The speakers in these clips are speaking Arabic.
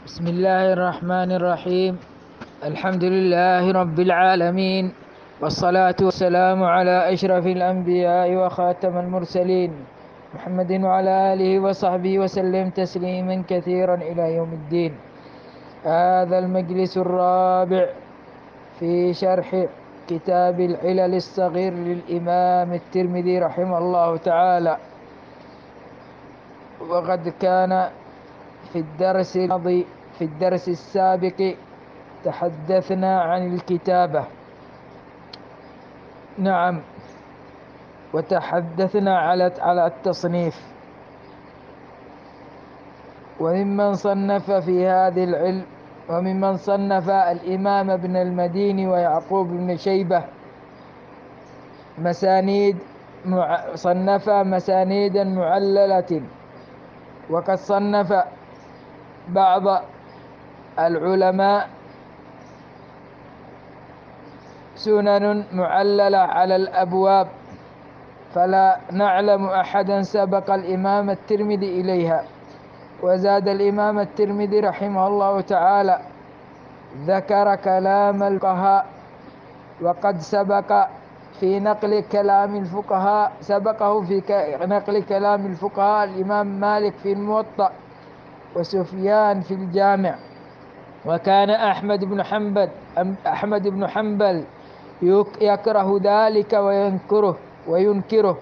بسم الله الرحمن الرحيم. الحمد لله رب العالمين، والصلاة والسلام على أشرف الأنبياء وخاتم المرسلين محمد وعلى آله وصحبه وسلم تسليما كثيرا إلى يوم الدين. هذا المجلس الرابع في شرح كتاب العلل الصغير للإمام الترمذي رحمه الله تعالى. وقد كان في الدرس الماضي في الدرس السابق تحدثنا عن الكتابة، نعم، وتحدثنا على التصنيف. وممن صنف في هذه العلم وممن صنف الإمام ابن المديني ويعقوب بن شيبة صنف مسانيدا معللة. وقد صنف بعض العلماء سنن معللة على الأبواب، فلا نعلم أحدا سبق الإمام الترمذي إليها. وزاد الإمام الترمذي رحمه الله تعالى ذكر كلام الفقهاء، وقد سبقه في نقل كلام الفقهاء الإمام مالك في الموطأ، وسفيان في الجامع. وكان أحمد بن حنبل يكره ذلك وينكره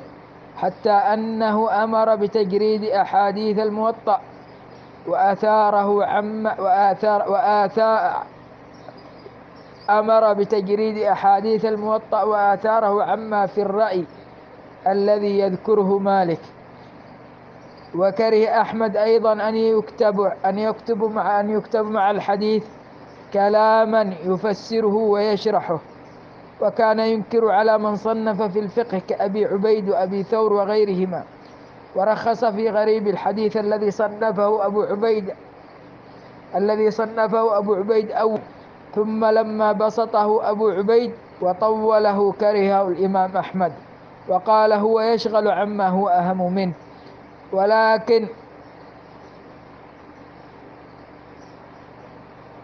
حتى أنه أمر بتجريد أحاديث الموطأ وآثاره عما في الرأي الذي يذكره مالك. وكره أحمد أيضا أن يكتب مع الحديث كلاما يفسره ويشرحه، وكان ينكر على من صنف في الفقه كأبي عبيد وأبي ثور وغيرهما. ورخص في غريب الحديث الذي صنفه أبو عبيد أول، ثم لما بسطه أبو عبيد وطوله كرهه الإمام أحمد، وقال هو يشغل عما هو أهم منه. ولكن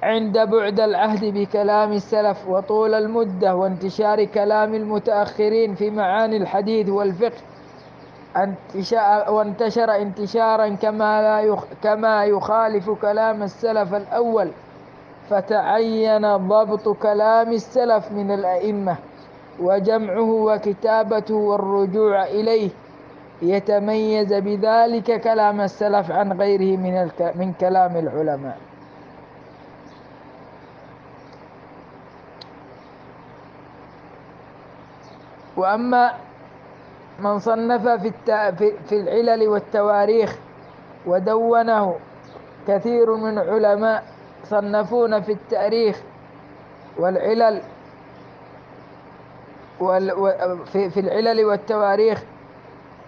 عند بعد العهد بكلام السلف وطول المدة وانتشار كلام المتأخرين في معاني الحديث والفقه، وانتشر انتشارا كما يخالف كلام السلف الأول، فتعين ضبط كلام السلف من الأئمة وجمعه وكتابته والرجوع إليه، يتميز بذلك كلام السلف عن غيره من كلام العلماء. وأما من صنف في العلل والتواريخ ودونه، كثير من علماء صنفون في التاريخ والعلل في العلل والتواريخ،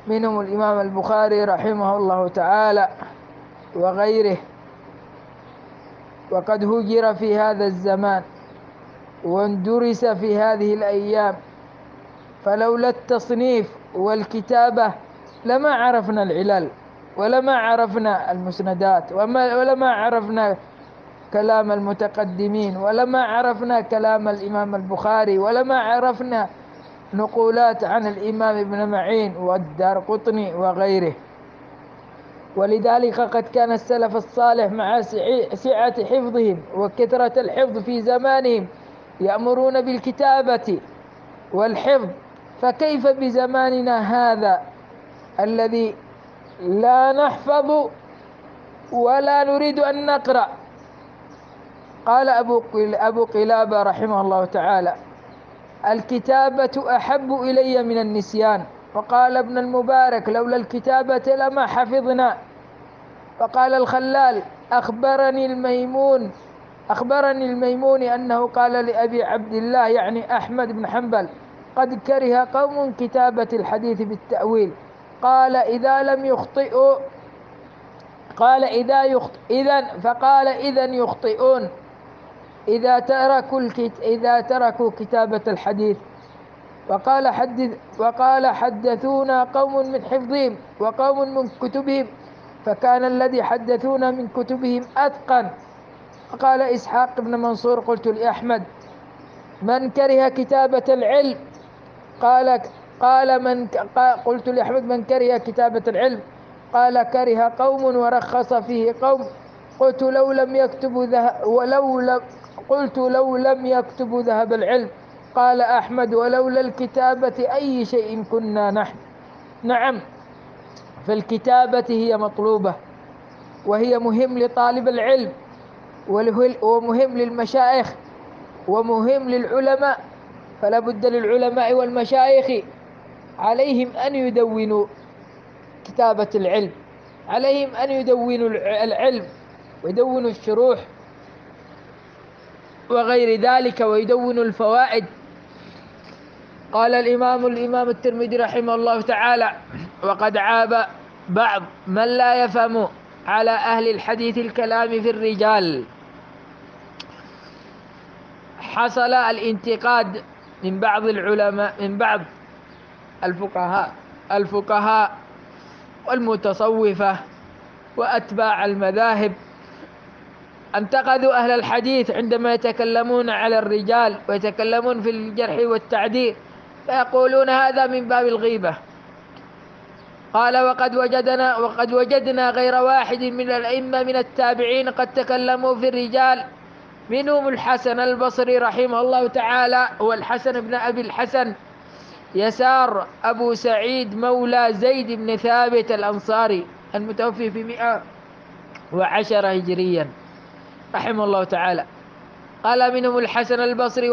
منهم الإمام البخاري رحمه الله تعالى وغيره. وقد هجر في هذا الزمان واندرس في هذه الأيام، فلولا التصنيف والكتابة لما عرفنا العلل، ولما عرفنا المسندات، ولما عرفنا كلام المتقدمين، ولما عرفنا كلام الإمام البخاري، ولما عرفنا نقولات عن الإمام ابن معين والدارقطني وغيره. ولذلك قد كان السلف الصالح مع سعة حفظهم وكثرة الحفظ في زمانهم يأمرون بالكتابة والحفظ، فكيف بزماننا هذا الذي لا نحفظ ولا نريد أن نقرأ؟ قال أبو قلابة رحمه الله تعالى: الكتابة أحب إلي من النسيان. وقال ابن المبارك: لولا الكتابة لما حفظنا. وقال الخلال: أخبرني الميمون أنه قال لأبي عبد الله يعني أحمد بن حنبل: قد كره قوم كتابة الحديث بالتأويل. قال إذا يخطئون إذا تركوا كتابة الحديث. وقال حدثونا قوم من حفظهم وقوم من كتبهم، فكان الذي حدثونا من كتبهم أتقن قال إسحاق بن منصور: قلت لأحمد: من كره كتابة العلم؟ قلت لأحمد: من كره كتابة العلم؟ قال: كره قوم ورخص فيه قوم. قلت: لو لم يكتبوا ذهب العلم. قال أحمد: ولولا الكتابة أي شيء كنا نحن. نعم، فالكتابة هي مطلوبة، وهي مهم لطالب العلم، ومهم للمشايخ، ومهم للعلماء. فلا بد للعلماء والمشايخ عليهم أن يدونوا كتابة العلم، عليهم أن يدونوا العلم، ويدونوا الشروح وغير ذلك، ويدونوا الفوائد. قال الإمام الترمذي رحمه الله تعالى: وقد عاب بعض من لا يفهم على أهل الحديث الكلام في الرجال. حصل الانتقاد من بعض العلماء، من بعض الفقهاء والمتصوفة وأتباع المذاهب، انتقدوا أهل الحديث عندما يتكلمون على الرجال ويتكلمون في الجرح والتعديل، فيقولون هذا من باب الغيبة. قال: وقد وجدنا غير واحد من الأئمة من التابعين قد تكلموا في الرجال، منهم الحسن البصري رحمه الله تعالى، والحسن بن أبي الحسن يسار أبو سعيد مولى زيد بن ثابت الأنصاري المتوفي في 110 هجريا رحمه الله تعالى. قال: منهم الحسن البصري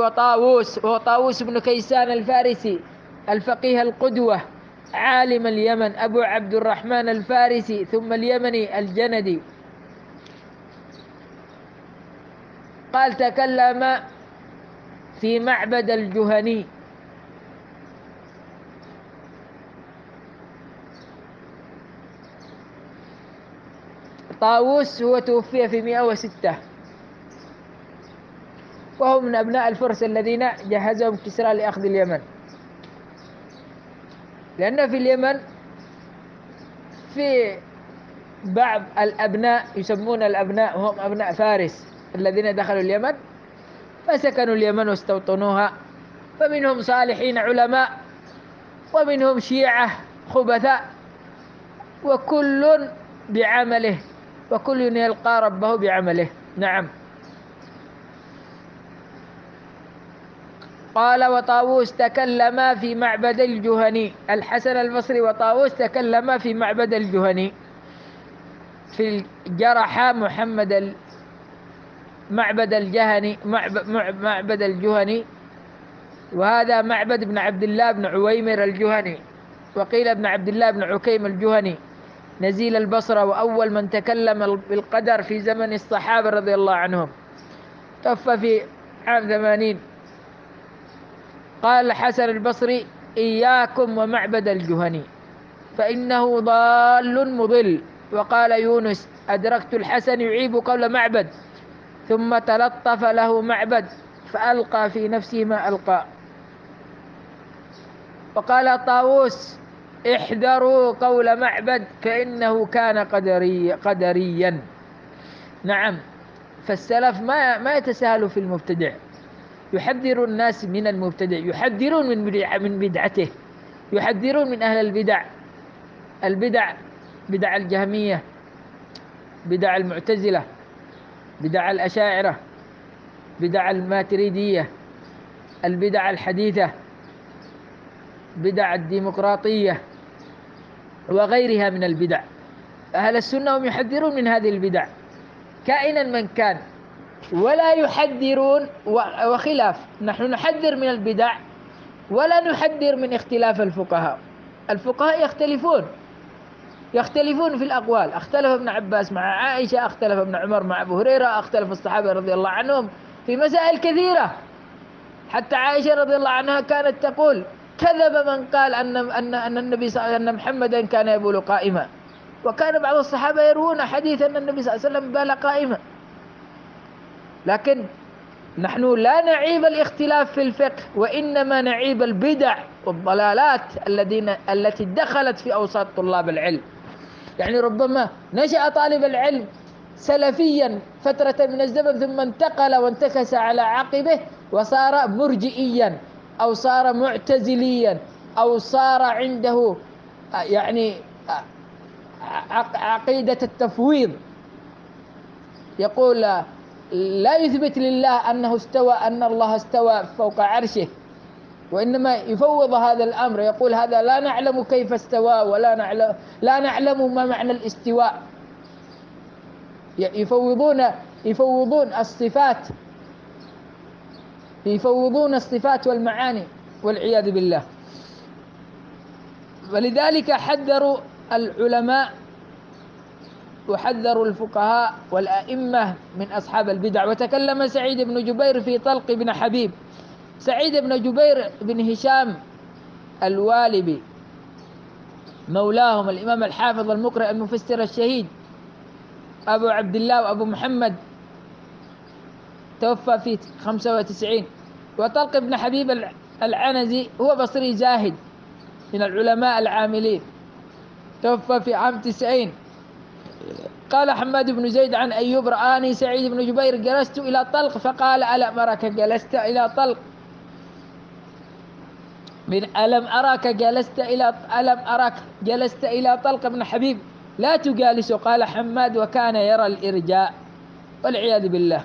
وطاووس بن كيسان الفارسي الفقيه القدوة عالم اليمن أبو عبد الرحمن الفارسي ثم اليمني الجندي. قال: تكلم في معبد الجهني. طاووس هو توفي في 106، وهو من أبناء الفرس الذين جهزهم كسرى لأخذ اليمن، لأن في اليمن في بعض الأبناء يسمون الأبناء هم أبناء فارس الذين دخلوا اليمن فسكنوا اليمن واستوطنوها، فمنهم صالحين علماء ومنهم شيعة خبثاء، وكل بعمله، وكل يلقى ربه بعمله. نعم. قال: وطاووس تكلم في معبد الجهني. الحسن البصري وطاووس تكلم في معبد الجهني، في جرح معبد الجهني، وهذا معبد ابن عبد الله بن عويمر الجهني، وقيل ابن عبد الله بن عكيم الجهني نزيل البصرة، وأول من تكلم بالقدر في زمن الصحابة رضي الله عنهم، توفى في عام 80. قال الحسن البصري: إياكم ومعبد الجهني فإنه ضال مضل. وقال يونس: أدركت الحسن يعيب قول معبد ثم تلطف له معبد فألقى في نفسه ما ألقى. وقال طاووس: احذروا قول معبد فإنه كان قدريا. نعم، فالسلف ما يتساهلوا في المبتدع، يحذر الناس من المبتدع، يحذرون من بدعته، يحذرون من أهل البدع، بدع الجهمية، بدع المعتزلة، بدع الأشاعرة، بدع الماتريدية، البدع الحديثة، بدع الديمقراطية وغيرها من البدع. أهل السنة هم يحذرون من هذه البدع كائنا من كان، ولا يحذرون وخلاف. نحن نحذر من البدع ولا نحذر من اختلاف الفقهاء. الفقهاء يختلفون في الأقوال، اختلف ابن عباس مع عائشة، اختلف ابن عمر مع أبو هريرة، اختلف الصحابة رضي الله عنهم في مسائل كثيرة. حتى عائشة رضي الله عنها كانت تقول: كذب من قال أن النبي أن محمدا كان يبول قائما. وكان بعض الصحابة يروون حديث أن النبي صلى الله عليه وسلم بال قائما. لكن نحن لا نعيب الاختلاف في الفقه، وإنما نعيب البدع والضلالات التي دخلت في أوساط طلاب العلم. يعني ربما نشأ طالب العلم سلفيا فترة من الزمن، ثم انتقل وانتكس على عقبه وصار مرجئيا أو صار معتزليا أو صار عنده يعني عقيدة التفويض، يقول لا يثبت لله أنه استوى، أن الله استوى فوق عرشه، وإنما يفوض هذا الأمر، يقول هذا لا نعلم كيف استوى ولا نعلم ما معنى الاستواء. يفوضون الصفات، يفوضون الصفات والمعاني والعياذ بالله. ولذلك حذروا العلماء وحذروا الفقهاء والأئمة من أصحاب البدع. وتكلم سعيد بن جبير في طلق بن حبيب. سعيد بن جبير بن هشام الوالبي مولاهم، الإمام الحافظ المقرئ المفسر الشهيد أبو عبد الله وأبو محمد، توفى في 95. وطلق بن حبيب العنزي هو بصري زاهد من العلماء العاملين، توفى في عام 90. قال حماد بن زيد عن أيوب رآني سعيد بن جبير جلست إلى طلق فقال ألم أرك جلست إلى طلق من ألم أراك جلست إلى طلق بن حبيب لا تجالسه. قال حماد وكان يرى الإرجاء والعياذ بالله.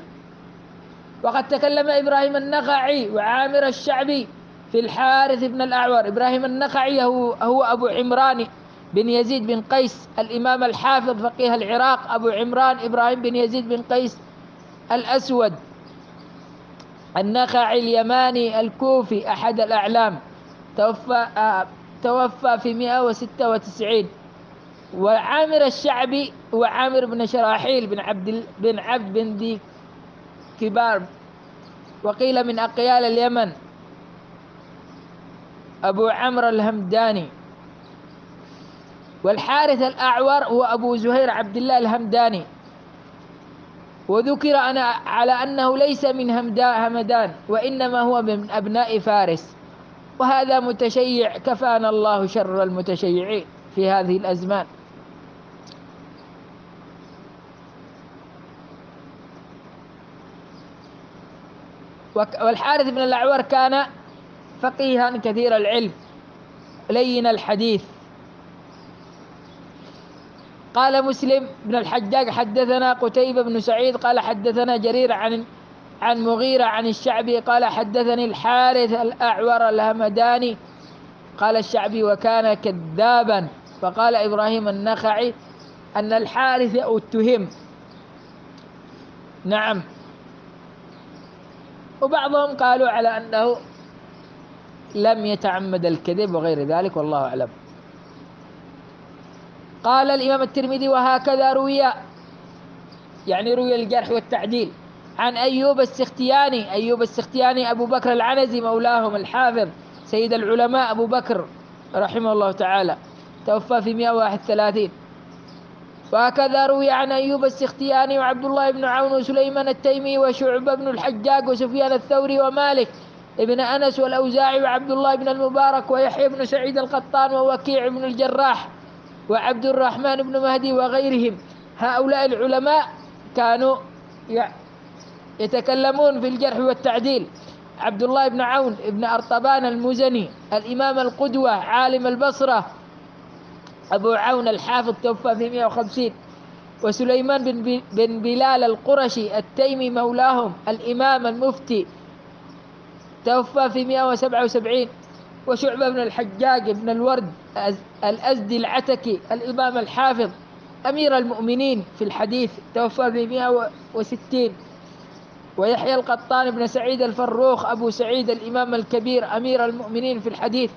وقد تكلم إبراهيم النخعي وعامر الشعبي في الحارث بن الأعور. إبراهيم النخعي هو أبو عمران بن يزيد بن قيس الإمام الحافظ فقيه العراق، أبو عمران إبراهيم بن يزيد بن قيس الأسود النخعي اليماني الكوفي أحد الأعلام، توفى في 196. وعامر الشعبي هو عامر بن شراحيل بن عبد بن ذي كبار، وقيل من أقيال اليمن، أبو عمرو الهمداني. والحارث الأعور هو أبو زهير عبد الله الهمداني، وذكر على أنه ليس من همدان وإنما هو من أبناء فارس، وهذا متشيع كفانا الله شر المتشيعين في هذه الأزمان. والحارث بن الأعور كان فقيها كثير العلم لين الحديث. قال مسلم بن الحجاج حدثنا قتيبة بن سعيد قال حدثنا جرير عن مغيرة عن الشعبي قال حدثني الحارث الأعور الهمداني قال الشعبي وكان كذابا. فقال إبراهيم النخعي أن الحارث اتهم. نعم. وبعضهم قالوا على أنه لم يتعمد الكذب وغير ذلك، والله أعلم. قال الإمام الترمذي وهكذا روي، يعني روي الجرح والتعديل عن أيوب السختياني أبو بكر العنزي مولاهم الحافظ سيد العلماء أبو بكر رحمه الله تعالى، توفى في 131. وهكذا روي عن أيوب السختياني وعبد الله بن عون وسليمان التيمي وشعبة بن الحجاج وسفيان الثوري ومالك ابن أنس والأوزاعي وعبد الله بن المبارك ويحيى بن سعيد القطان ووكيع بن الجراح وعبد الرحمن بن مهدي وغيرهم. هؤلاء العلماء كانوا يتكلمون في الجرح والتعديل. عبد الله بن عون بن أرطبان المزني الإمام القدوة عالم البصرة أبو عون الحافظ توفى في 150. وسليمان بن بلال القرشي التيمي مولاهم الإمام المفتي توفى في 177. وشعبة بن الحجاج بن الورد الأزدي العتكي الإمام الحافظ أمير المؤمنين في الحديث توفى في 160. ويحيى القطان بن سعيد الفروخ أبو سعيد الإمام الكبير أمير المؤمنين في الحديث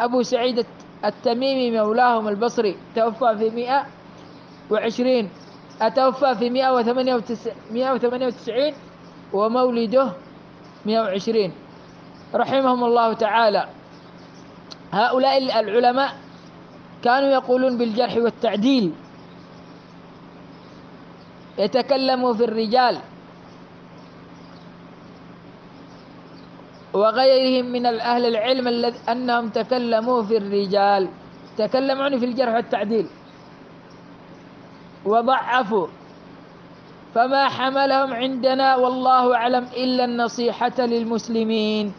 أبو سعيد التميمي مولاهم البصري توفى في 120. توفى في 198 ومولده 120 رحمهم الله تعالى. هؤلاء العلماء كانوا يقولون بالجرح والتعديل، يتكلموا في الرجال وغيرهم من أهل العلم أنهم تكلموا في الرجال، تكلموا في الجرح والتعديل وضعفوا فما حملهم عندنا والله أعلم إلا النصيحة للمسلمين.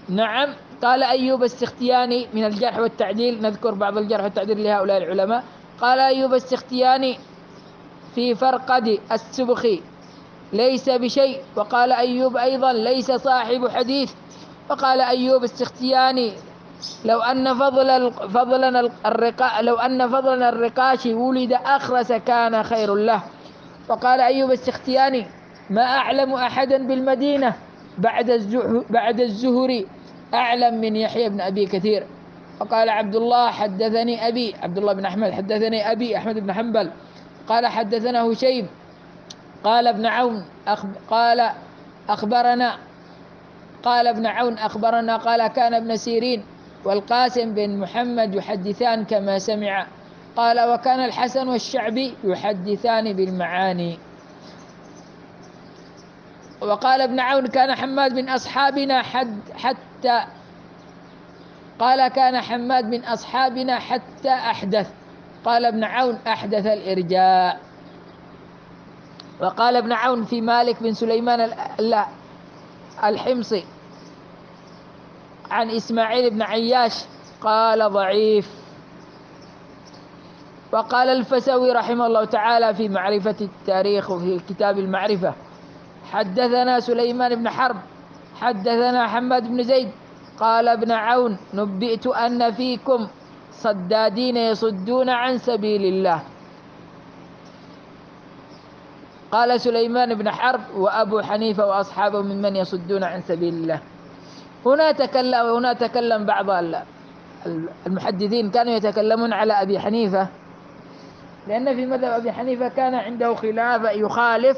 نعم. قال أيوب السختياني من الجرح والتعديل، نذكر بعض الجرح والتعديل لهؤلاء العلماء. قال أيوب السختياني في فرقد السبخي ليس بشيء. وقال أيوب أيضا ليس صاحب حديث. وقال أيوب السختياني لو أن فضلنا الرقاش ولد أخرس كان خير له. وقال أيوب السختياني ما أعلم أحدا بالمدينة بعد الزهري أعلم من يحيى بن أبي كثير. وقال عبد الله حدثني أبي عبد الله بن أحمد حدثني أبي أحمد بن حنبل قال حدثنا هشيم قال ابن عون قال ابن عون أخبرنا قال كان ابن سيرين والقاسم بن محمد يحدثان كما سمع. قال وكان الحسن والشعبي يحدثان بالمعاني. وقال ابن عون كان حماد من أصحابنا حتى أحدث. قال ابن عون أحدث الإرجاء. وقال ابن عون في مالك بن سليمان الحمصي عن إسماعيل بن عياش قال ضعيف. وقال الفسوي رحمه الله تعالى في معرفة التاريخ وفي كتاب المعرفة حدثنا سليمان بن حرب حدثنا حماد بن زيد قال ابن عون نبئت أن فيكم صدادين يصدون عن سبيل الله. قال سليمان بن حرب وأبو حنيفة وأصحابه ممن يصدون عن سبيل الله. هنا تكلم بعض المحدثين كانوا يتكلمون على أبي حنيفة، لأن في مذهب أبي حنيفة كان عنده خلاف يخالف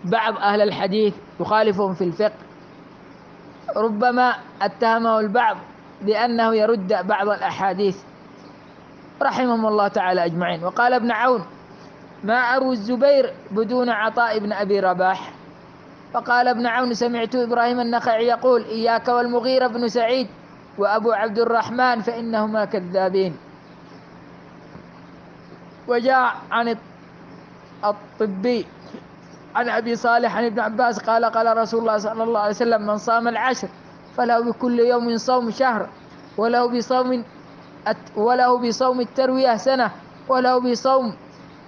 بعض أهل الحديث، يخالفهم في الفقه، ربما اتهمه البعض بأنه يرد بعض الأحاديث رحمهم الله تعالى أجمعين. وقال ابن عون ما أروي الزبير بدون عطاء بن أبي رباح. فقال ابن عون سمعت إبراهيم النخعي يقول إياك والمغيرة بن سعيد وأبو عبد الرحمن فإنهما كذابين. وجاء عن الطبي عن أبي صالح عن ابن عباس قال قال رسول الله صلى الله عليه وسلم من صام العشر فله بكل يوم صوم شهر وله بصوم التروية سنة وله بصوم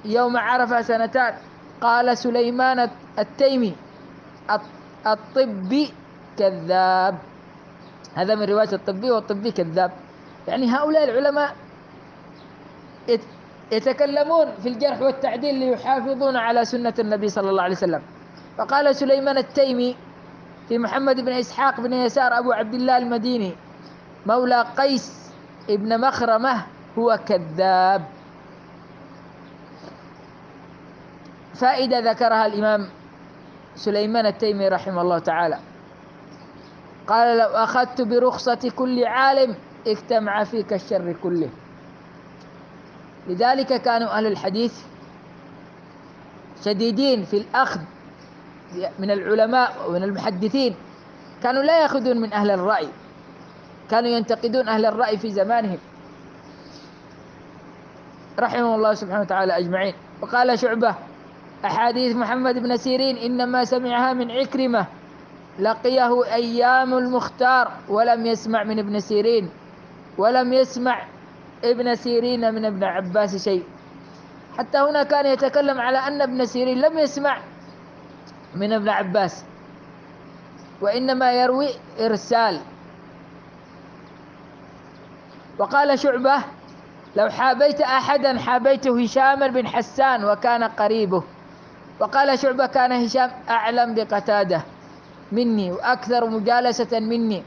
يوم عرفة سنتان. قال سليمان التيمي الطبي كذاب. هذا من رواية الطبي والطبي كذاب. يعني هؤلاء العلماء يتكلمون في الجرح والتعديل ليحافظون على سنة النبي صلى الله عليه وسلم. فقال سليمان التيمي في محمد بن إسحاق بن يسار أبو عبد الله المديني مولى قيس ابن مخرمة هو كذاب. فائدة ذكرها الإمام سليمان التيمي رحمه الله تعالى قال لو أخذت برخصة كل عالم اجتمع فيك الشر كله. لذلك كانوا أهل الحديث شديدين في الأخذ من العلماء ومن المحدثين، كانوا لا يأخذون من أهل الرأي، كانوا ينتقدون أهل الرأي في زمانهم رحمه الله سبحانه وتعالى أجمعين. وقال شعبة أحاديث محمد بن سيرين إنما سمعها من عكرمة لقيه أيام المختار ولم يسمع من ابن سيرين ولم يسمع ابن سيرين من ابن عباس شيء. حتى هنا كان يتكلم على أن ابن سيرين لم يسمع من ابن عباس وإنما يروي إرسال. وقال شعبة لو حابيت أحدا حابيته هشام بن حسان وكان قريبه. وقال شعبة كان هشام أعلم بقتادة مني وأكثر مجالسة مني.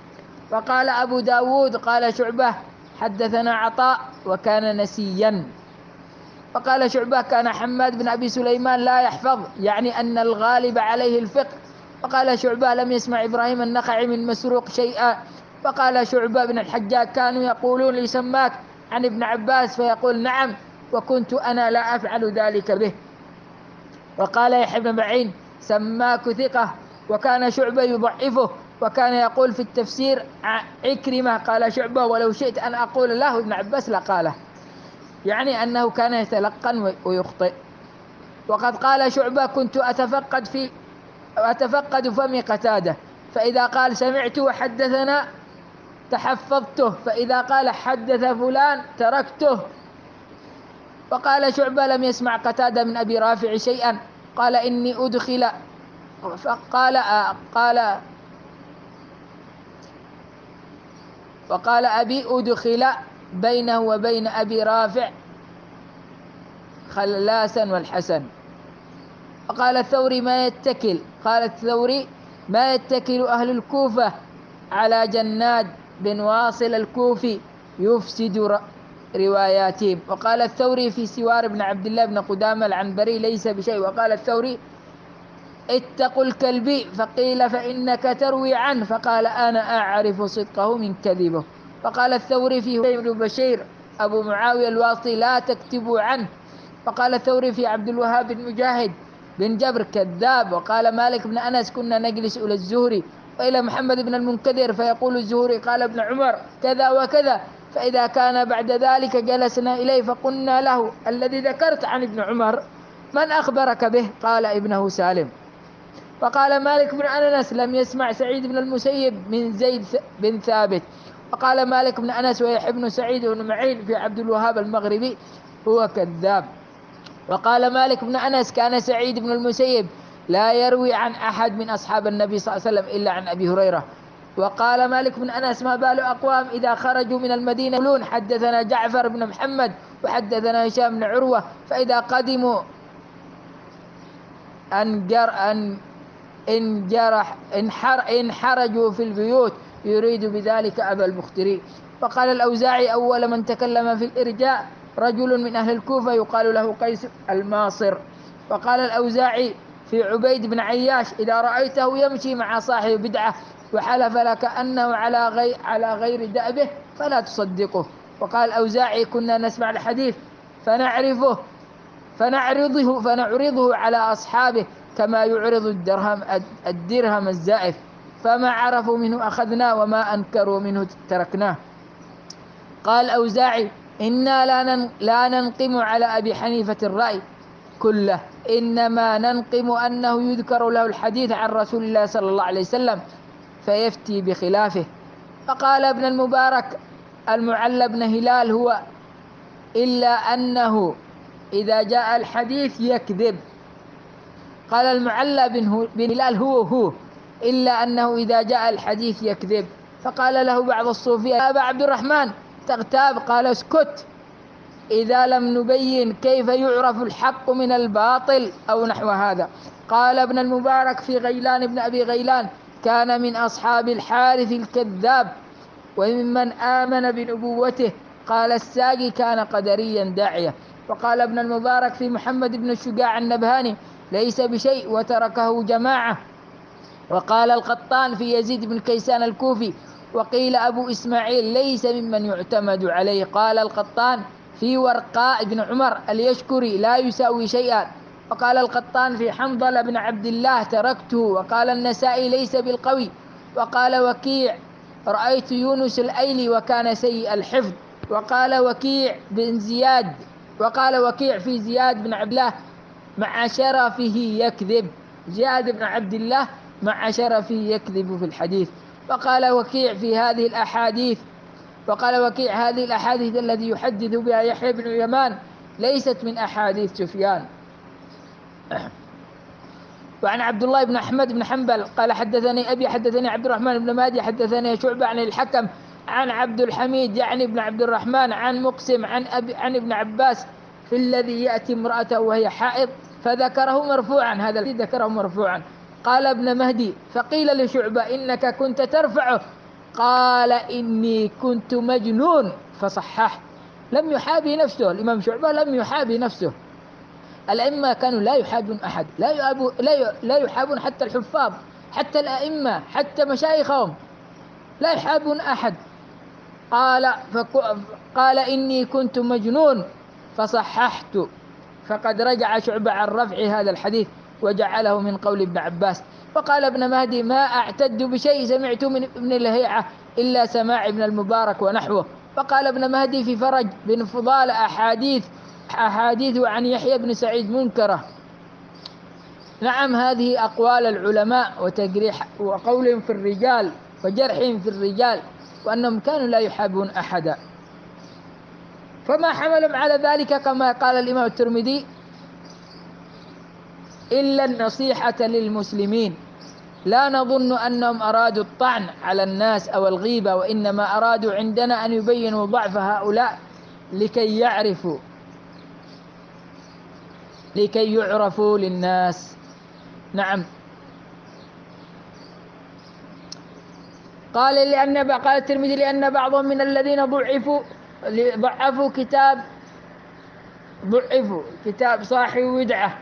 وقال أبو داود قال شعبة حدثنا عطاء وكان نسيا. وقال شعبة كان حماد بن أبي سليمان لا يحفظ، يعني أن الغالب عليه الفقه. وقال شعبة لم يسمع إبراهيم النخعي من مسروق شيئا. وقال شعبة بن الحجاج كانوا يقولون لسماك عن ابن عباس فيقول نعم وكنت أنا لا أفعل ذلك به. وقال يحيى بن معين سماك ثقة وكان شعبة يضعفه وكان يقول في التفسير عكرمة. قال شعبة ولو شئت أن أقول له ابن عباس لقاله، يعني أنه كان يتلقن ويخطئ. وقد قال شعبة: كنت أتفقد فم قتادة، فإذا قال سمعت وحدثنا تحفظته، فإذا قال حدث فلان تركته. وقال شعبة: لم يسمع قتادة من أبي رافع شيئا، قال إني أدخل وقال أبي أدخل بينه وبين أبي رافع خلاسا والحسن. وقال الثوري: قال الثوري: ما يتكل أهل الكوفة على جناد بن واصل الكوفي يفسد رواياتهم. وقال الثوري في سوار بن عبد الله بن قدامة العنبري: ليس بشيء. وقال الثوري: اتقوا الكلبي، فقيل: فإنك تروي عنه، فقال: أنا أعرف صدقه من كذبه. وقال الثوري في بن بشير أبو معاوية الواسطي: لا تكتبوا عنه. وقال الثوري في عبد الوهاب بن مجاهد بن جبر: كذاب. وقال مالك بن أنس: كنا نجلس إلى الزهري وإلى محمد بن المنكدر فيقول الزهري: قال ابن عمر كذا وكذا، فإذا كان بعد ذلك جلسنا إليه فقلنا له: الذي ذكرت عن ابن عمر من أخبرك به؟ قال: ابنه سالم. وقال مالك بن أنس: لم يسمع سعيد بن المسيب من زيد بن ثابت. وقال مالك بن أنس ويحيى بن سعيد بن معين في عبد الوهاب المغربي: هو كذاب. وقال مالك بن أنس: كان سعيد بن المسيب لا يروي عن أحد من أصحاب النبي صلى الله عليه وسلم إلا عن أبي هريرة. وقال مالك بن أنس: ما بال أقوام إذا خرجوا من المدينة يقولون حدثنا جعفر بن محمد وحدثنا هشام بن عروة، فإذا قدموا إن حرجوا في البيوت يريد بذلك أبا البختري. وقال الأوزاعي: أول من تكلم في الإرجاء رجل من أهل الكوفة يقال له قيس الماصر. وقال الأوزاعي في عبيد بن عياش: إذا رأيته يمشي مع صاحب بدعة وحلف لك أنه على غير دأبه فلا تصدقه. وقال الأوزاعي: كنا نسمع الحديث فنعرضه على أصحابه كما يعرض الدرهم الزائف، فما عرفوا منه أخذناه وما أنكروا منه تركناه. قال الأوزاعي: إنا لا ننقم على أبي حنيفة الرأي كله، إنما ننقم أنه يذكر له الحديث عن رسول الله صلى الله عليه وسلم فيفتي بخلافه. فقال ابن المبارك: المعلى بن هلال هو إلا أنه إذا جاء الحديث يكذب. قال المعلى بن هلال هو إلا أنه إذا جاء الحديث يكذب. فقال له بعض الصوفية: يا أبا عبد الرحمن تغتاب. قال: اسكت، إذا لم نبين كيف يعرف الحق من الباطل أو نحو هذا. قال ابن المبارك في غيلان بن أبي غيلان: كان من أصحاب الحارث الكذاب وممن آمن بنبوته. قال الساقي: كان قدريا داعية. وقال ابن المبارك في محمد بن الشجاع النبهاني: ليس بشيء وتركه جماعة. وقال القطان في يزيد بن كيسان الكوفي: وقيل أبو إسماعيل ليس ممن يعتمد عليه. قال القطان في ورقاء بن عمر اليشكري: لا يساوي شيئا. وقال القطان في حنظل بن عبد الله: تركته. وقال النسائي: ليس بالقوي. وقال وكيع: رأيت يونس الأيلي وكان سيء الحفظ. وقال وكيع في زياد بن عبد الله: مع شرفه يكذب. زياد بن عبد الله مع شرفه يكذب في الحديث. وقال وكيع هذه الأحاديث التي يحدث بها يحيى بن يمان ليست من أحاديث سفيان. وعن عبد الله بن أحمد بن حنبل قال: حدثني أبي حدثني عبد الرحمن بن مهدي حدثني شعبة عن الحكم عن عبد الحميد يعني بن عبد الرحمن عن مقسم عن ابن عباس في الذي يأتي امرأته وهي حائض فذكره مرفوعا. هذا الذي ذكره مرفوعا. قال ابن مهدي: فقيل لشعبة: إنك كنت ترفعه. قال: إني كنت مجنون فصحح. لم يحابي نفسه الإمام شعبة، لم يحابي نفسه. الأئمة كانوا لا يحابون أحد، لا يحابون حتى الحفاظ، حتى الأئمة، حتى مشايخهم لا يحابون أحد. قال: إني كنت مجنون فصححت. فقد رجع شعبة عن رفع هذا الحديث وجعله من قول ابن عباس. وقال ابن مهدي: ما أعتد بشيء سمعت من ابن لهيعة إلا سماع ابن المبارك ونحوه. وقال ابن مهدي في فرج بن فضال: أحاديث عن يحيى بن سعيد منكرة. نعم، هذه أقوال العلماء وتجريح وقولهم في الرجال وجرحهم في الرجال، وأنهم كانوا لا يحابون أحدا. فما حملهم على ذلك كما قال الإمام الترمذي إلا النصيحة للمسلمين. لا نظن أنهم أرادوا الطعن على الناس أو الغيبة، وإنما أرادوا عندنا أن يبينوا ضعف هؤلاء لكي يعرفوا للناس. نعم. قال الترمذي لأن بعضهم من الذين ضعفوا كتاب صاحب بدعة،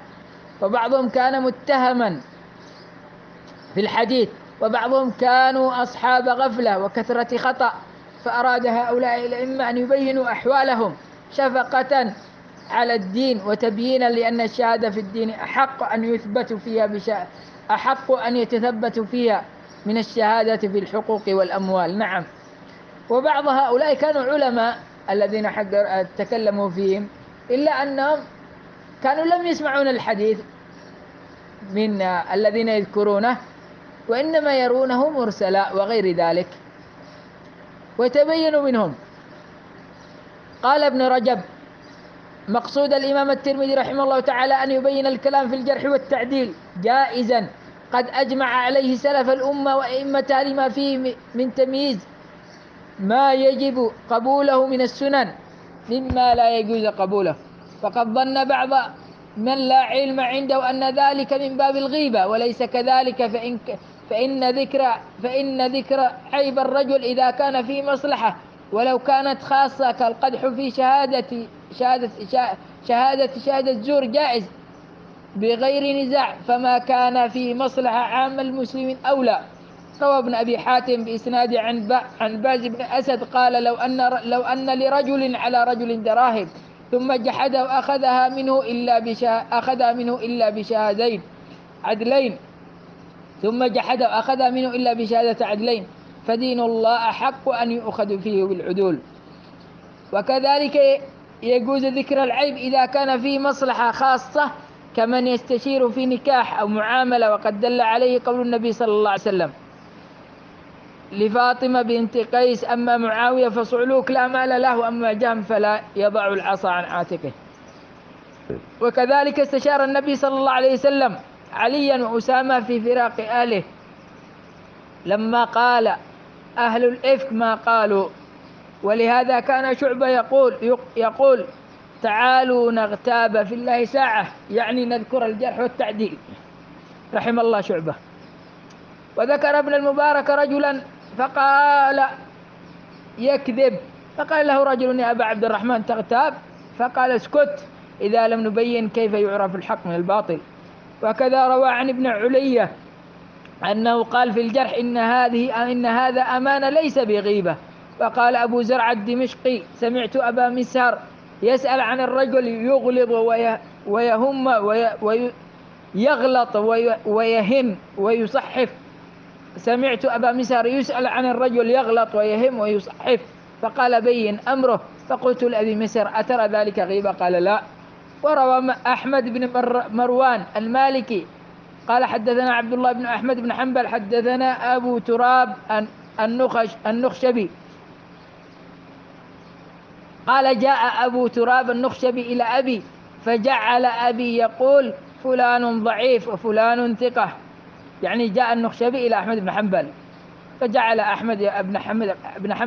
وبعضهم كان متهما في الحديث، وبعضهم كانوا أصحاب غفلة وكثرة خطأ، فأراد هؤلاء الأئمة أن يبينوا أحوالهم شفقة على الدين وتبيينا، لأن الشهادة في الدين أحق أن يتثبت فيها من الشهادة في الحقوق والأموال. نعم. وبعض هؤلاء كانوا علماء الذين تكلموا فيهم، إلا أنهم كانوا لم يسمعون الحديث من الذين يذكرونه، وإنما يرونه مرسلا وغير ذلك، وتبينوا منهم. قال ابن رجب: مقصود الإمام الترمذي رحمه الله تعالى أن يبين الكلام في الجرح والتعديل جائزا قد أجمع عليه سلف الأمة وأئمتها لما فيه من تمييز ما يجب قبوله من السنن مما لا يجوز قبوله. فقد ظن بعض من لا علم عنده أن ذلك من باب الغيبة، وليس كذلك، فإن ذكر عيب الرجل إذا كان فيه مصلحة ولو كانت خاصة كالقدح في شهادة الزور جائز بغير نزاع، فما كان فيه مصلحة عام المسلمين أولى. روى ابن أبي حاتم بإسناد عن باز بن أسد قال: لو أن لرجل على رجل دراهم ثم جحد وأخذها منه إلا بشهادين عدلين، فدين الله أحق أن يؤخذ فيه بالعدول. وكذلك يجوز ذكر العيب إذا كان فيه مصلحة خاصة كمن يستشير في نكاح أو معاملة، وقد دل عليه قول النبي صلى الله عليه وسلم لفاطمة بنت قيس: أما معاوية فصعلوك لا مال له، وأما جهم فلا يضع العصا عن عاتقه. وكذلك استشار النبي صلى الله عليه وسلم عليا وأسامة في فراق أهله لما قال أهل الإفك ما قالوا، ولهذا كان شعبة يقول: تعالوا نغتاب في الله ساعة، يعني نذكر الجرح والتعديل، رحم الله شعبة. وذكر ابن المبارك رجلا فقال يكذب، فقال له رجل: يا أبا عبد الرحمن تغتاب؟ فقال: اسكت إذا لم نبين كيف يعرف الحق من الباطل. وكذا روى عن ابن علية أنه قال في الجرح: إن هذا أمانة ليس بغيبة. وقال أبو زرع الدمشقي: سمعت أبا مسهر يسأل عن الرجل يغلط ويهم ويغلط ويهم ويصحف. سمعت أبا مسهر يسأل عن الرجل يغلط ويهم ويصحف، فقال: بين أمره. فقلت لأبي مسهر: أترى ذلك غيبة؟ قال: لا. وروى أحمد بن مروان المالكي قال: حدثنا عبد الله بن أحمد بن حنبل حدثنا أبو تراب النخشبي قال: جاء أبو تراب النخشبي إلى أبي فجعل أبي يقول: فلان ضعيف وفلان ثقة، يعني جاء النخشبي إلى أحمد بن حنبل فجعل أحمد بن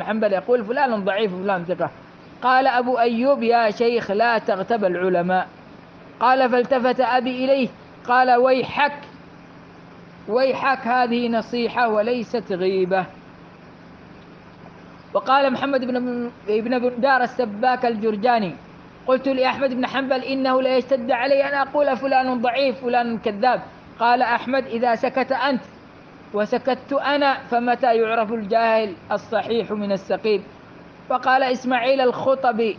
حنبل يقول: فلان ضعيف وفلان ثقة. قال أبو أيوب: يا شيخ لا تغتب العلماء. قال: فالتفت أبي إليه قال: ويحك هذه نصيحة وليست غيبة. وقال محمد بن بندار السباك الجرجاني: قلت لأحمد بن حنبل: إنه لا يشتد علي أن أقول فلان ضعيف فلان كذاب. قال أحمد: إذا سكت أنت وسكت أنا فمتى يعرف الجاهل الصحيح من السقيم؟ وقال إسماعيل الخطبي: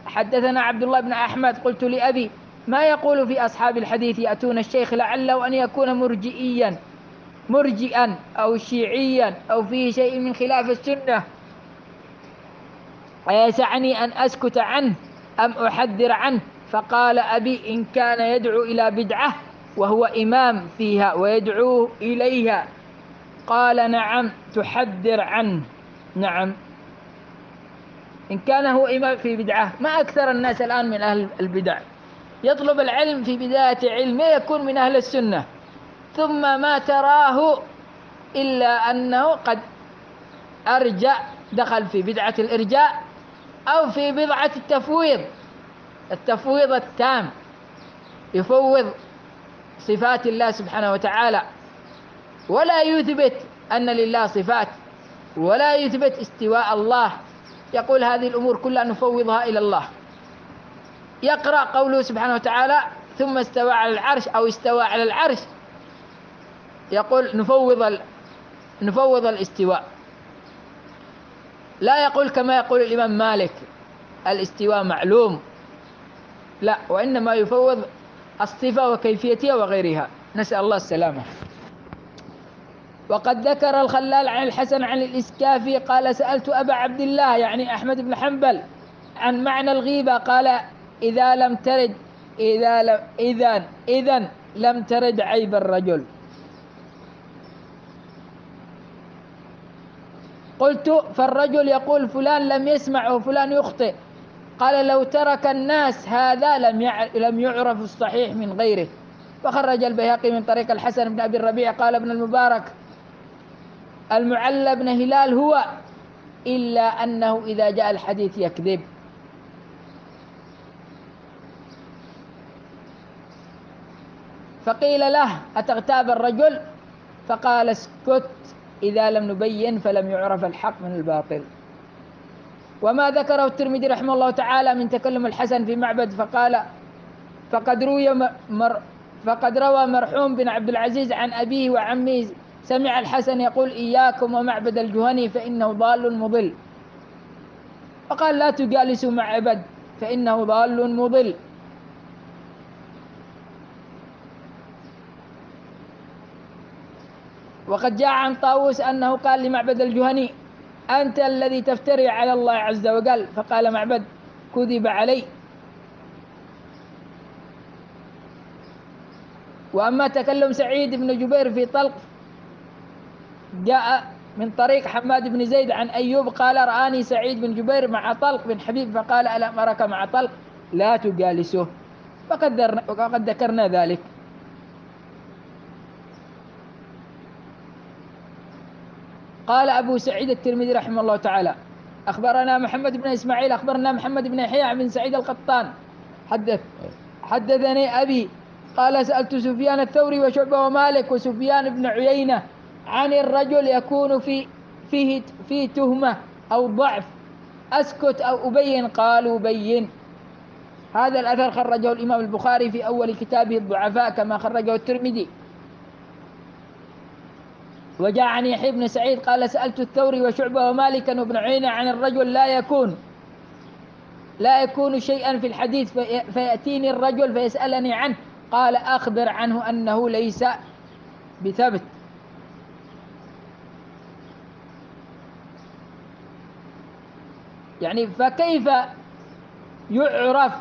حدثنا عبد الله بن أحمد: قلت لأبي: ما يقول في أصحاب الحديث يأتون الشيخ لعله أن يكون مرجئا أو شيعيا أو فيه شيء من خلاف السنة، أيسعني أن أسكت عنه أم أحذر عنه؟ فقال أبي إن كان يدعو إلى بدعة وهو إمام فيها ويدعو إليها. قال نعم تحذر عنه. نعم، إن كان هو إمام في بدعة. ما أكثر الناس الآن من أهل البدع، يطلب العلم في بداية علمه يكون من أهل السنة، ثم ما تراه إلا أنه قد أرجع، دخل في بدعة الإرجاء أو في بدعة التفويض التام، يفوض صفات الله سبحانه وتعالى ولا يثبت أن لله صفات ولا يثبت استواء الله، يقول هذه الأمور كلها نفوضها إلى الله. يقرأ قوله سبحانه وتعالى ثم استوى على العرش أو استوى على العرش، يقول نفوض الاستواء، لا يقول كما يقول الإمام مالك الاستواء معلوم، لا، وإنما يفوض الصفة وكيفيتها وغيرها، نسأل الله السلامة. وقد ذكر الخلال عن الحسن عن الإسكافي قال سألت أبا عبد الله يعني أحمد بن حنبل عن معنى الغيبة، قال إذا لم ترد عيب الرجل. قلت فالرجل يقول فلان لم يسمع وفلان يخطئ، قال لو ترك الناس هذا لم يعرف الصحيح من غيره. فخرج البيهقي من طريق الحسن بن أبي الربيع قال ابن المبارك المعلى بن هلال هو، إلا أنه إذا جاء الحديث يكذب. فقيل له أتغتاب الرجل؟ فقال اسكت، إذا لم نبين فلم يعرف الحق من الباطل. وما ذكره الترمذي رحمه الله تعالى من تكلم الحسن في معبد فقال فقد روى مرحوم بن عبد العزيز عن أبيه وعمه سمع الحسن يقول إياكم ومعبد الجهني فإنه ضال مضل، فقال لا تجالسوا معبد فإنه ضال مضل. وقد جاء عن طاووس أنه قال لمعبد الجهني أنت الذي تفتري على الله عز وجل، فقال معبد كذب علي. وأما تكلم سعيد بن جبير في طلق جاء من طريق حماد بن زيد عن أيوب قال رآني سعيد بن جبير مع طلق بن حبيب فقال ألا أمرك مع طلق لا تجالسه، وقد ذكرنا ذلك. قال أبو سعيد الترمذي رحمه الله تعالى أخبرنا محمد بن إسماعيل أخبرنا محمد بن يحيى بن سعيد القطان حدثني أبي قال سألت سفيان الثوري وشعبة ومالك وسفيان بن عيينة عن الرجل يكون فيه تهمة أو ضعف أسكت أو أبين؟ قالوا بين. هذا الأثر خرجه الإمام البخاري في أول كتابه الضعفاء كما خرجه الترمذي. وجاء عن يحيى بن سعيد قال سألت الثوري وشعبة ومالكا وابن عيينة عن الرجل لا يكون شيئا في الحديث فيأتيني الرجل فيسألني عنه، قال أخبر عنه أنه ليس بثبت. يعني فكيف يعرف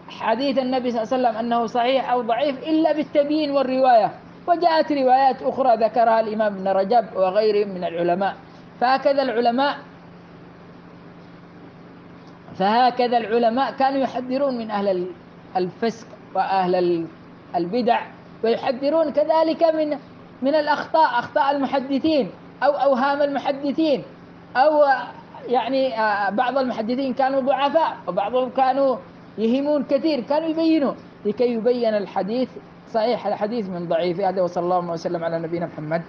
حديث النبي صلى الله عليه وسلم أنه صحيح أو ضعيف إلا بالتبيين والرواية؟ وجاءت روايات أخرى ذكرها الإمام ابن رجب وغيره من العلماء. فهكذا العلماء كانوا يحذرون من أهل الفسق وأهل البدع، ويحذرون كذلك من الأخطاء، أخطاء المحدثين أو أوهام المحدثين، أو يعني بعض المحدثين كانوا ضعفاء وبعضهم كانوا يهمون كثير، كانوا يبينون لكي يبين الحديث صحيح الحديث من ضعيف. هذا وصلى الله وسلم على نبينا محمد.